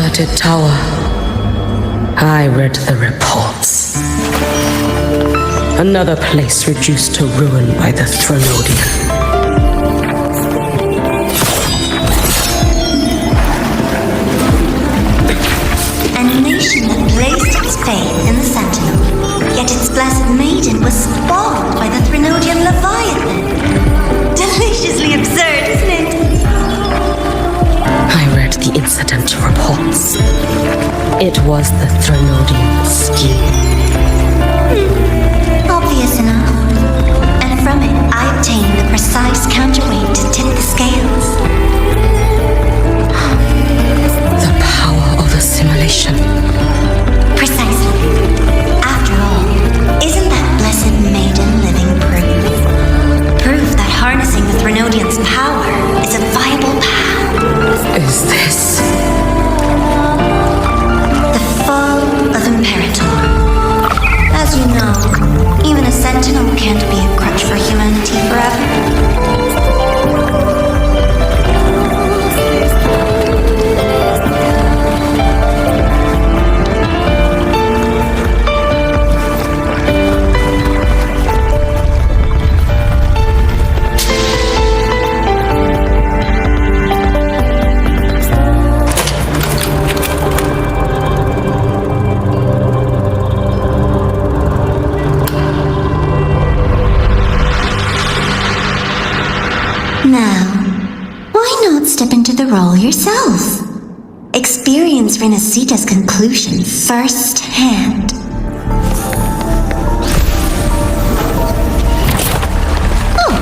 Inverted tower. I read the reports. Another place reduced to ruin by the Threnodian. A nation that placed its faith in the Sentinel, yet its blessed maiden was spawned by the Threnodian Leviathan. Deliciously absurd, isn't it? I read the incident reports. It was the Threnodian scheme. Obvious enough. And from it, I obtained the precise counterweight to tip the scales. The power of assimilation. Precisely. After all, isn't that blessed maiden living proof? Proof that harnessing the Threnodian's power is a viable path. Is this The fall of Imperator. As you know, even a sentinel can't be a crutch for humanity forever. Now, why not step into the role yourself? Experience Renacita's conclusion firsthand. Oh,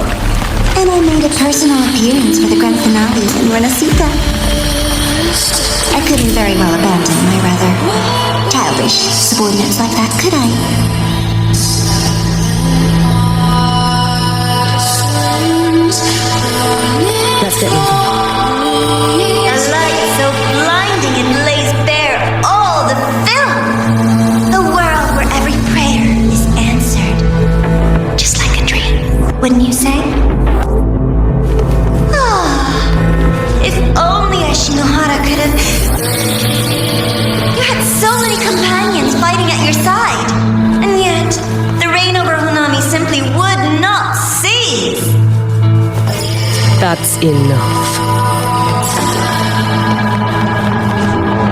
and I made a personal appearance for the grand finale in Renacita. I couldn't very well abandon my rather childish subordinates like that, could I? Let's get moving. A light so blinding it lays bare all the film. A world where every prayer is answered. Just like a dream, wouldn't you say? Ah, if only Ashinohara could have... You had so many companions fighting at your side. And yet, the reign over Hunami simply would not cease. That's enough.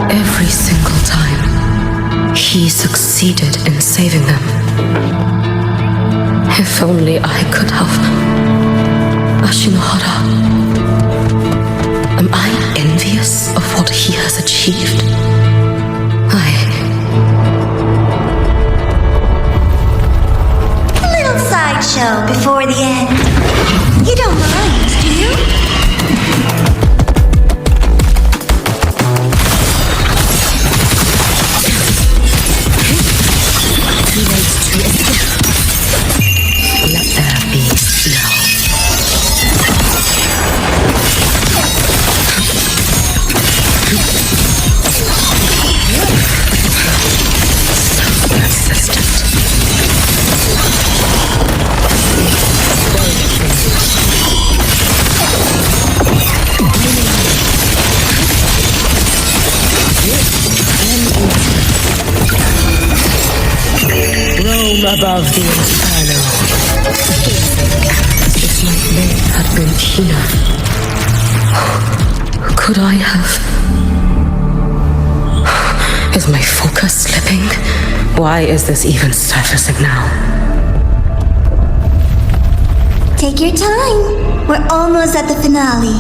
Every single time, he succeeded in saving them. If only I could have. Ashinohara. Am I envious of what he has achieved? A little sideshow before the end. You don't mind, do you? He waits to escape. Let there be snow. So persistent. Roam above the inferno. If my blade had been keener, could I have? Is my focus slipping? Why is this even surfacing now? Take your time. We're almost at the finale.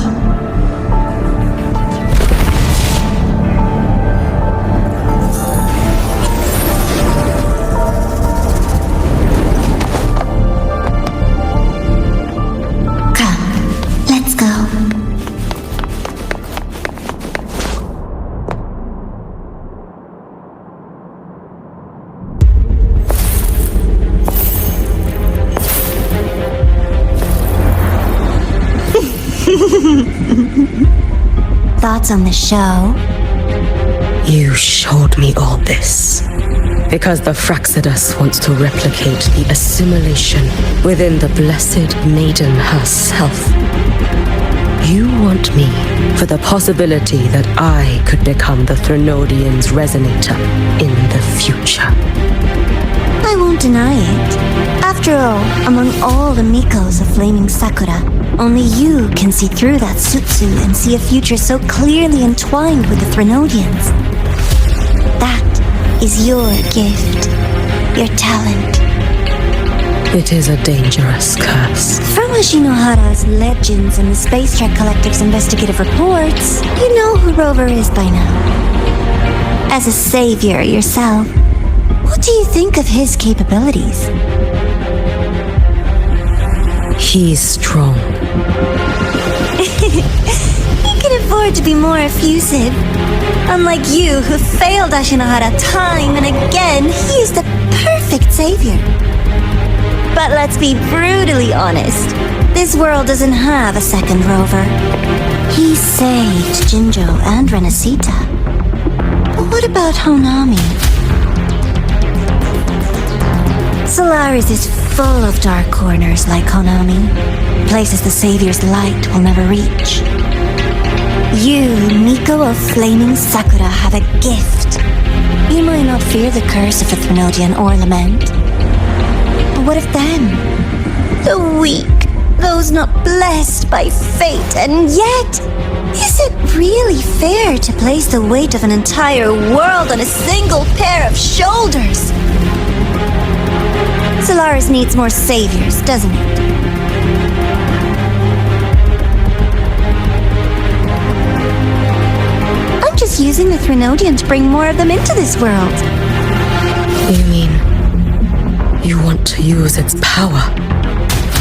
Thoughts on the show? You showed me all this because the Fraxidus wants to replicate the assimilation within the Blessed Maiden herself. You want me for the possibility that I could become the Threnodian's resonator in the future. I won't deny it. After all, among all the Mikos of Flaming Sakura, only you can see through that Sutsu and see a future so clearly entwined with the Threnodians. That is your gift, your talent. It is a dangerous curse. From Ashinohara's legends and the Space Trek Collective's investigative reports, you know who Rover is by now. As a savior yourself, what do you think of his capabilities? He's strong. He can afford to be more effusive. Unlike you, who failed Ashinohara time and again, he is the perfect savior. But let's be brutally honest. This world doesn't have a second Rover. He saved Jinjo and Renesita. But what about Honami? Solaris is full of dark corners like Honami. Places the Savior's light will never reach. You, Miko of Flaming Sakura, have a gift. You might not fear the curse of a Threnodian or lament. But what of them? The weak, those not blessed by fate, and yet, is it really fair to place the weight of an entire world on a single pair of shoulders? Solaris needs more saviors, doesn't it? I'm just using the Threnodian to bring more of them into this world. You mean you want to use its power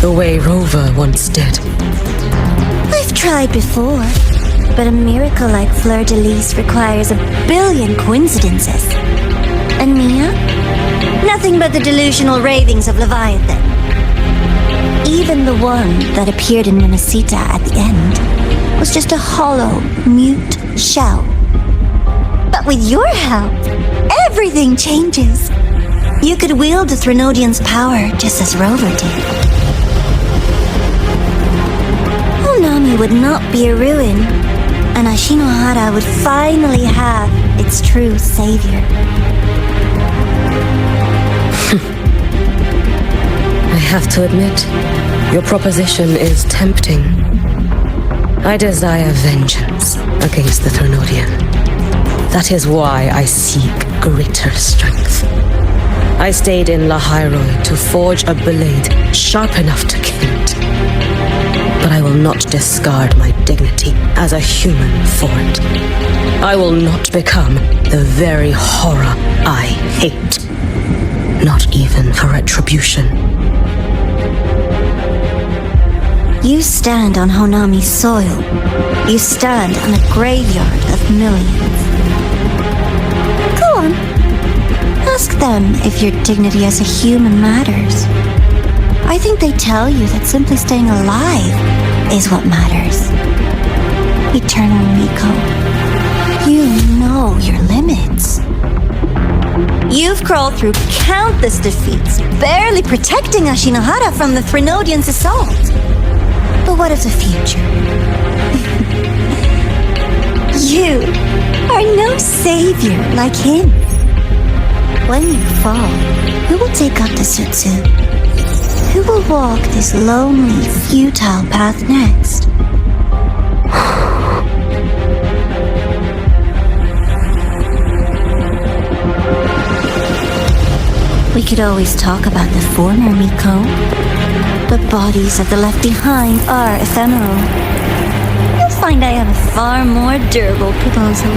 the way Rover once did? I've tried before, but a miracle like Fleur-de-Lis requires a billion coincidences. And Mia? Nothing but the delusional ravings of Leviathan. Even the one that appeared in Renesita at the end was just a hollow, mute shell. But with your help, everything changes. You could wield the Threnodian's power just as Rover did. Honami would not be a ruin, and Ashinohara would finally have its true savior. I have to admit, your proposition is tempting. I desire vengeance against the Threnodian. That is why I seek greater strength. I stayed in Lahairoi to forge a blade sharp enough to kill it. But I will not discard my dignity as a human for it. I will not become the very horror I hate. Not even for retribution. You stand on Honami's soil. You stand on a graveyard of millions. Go on. Ask them if your dignity as a human matters. I think they tell you that simply staying alive is what matters. Eternal Miko, you know your limits. You've crawled through countless defeats, barely protecting Ashinohara from the Threnodian's assault. But what of the future? You are no savior like him. When you fall, who will take up the Sutsu? Who will walk this lonely, futile path next? We could always talk about the former Miko. The bodies of the left behind are ephemeral. You'll find I have a far more durable proposal.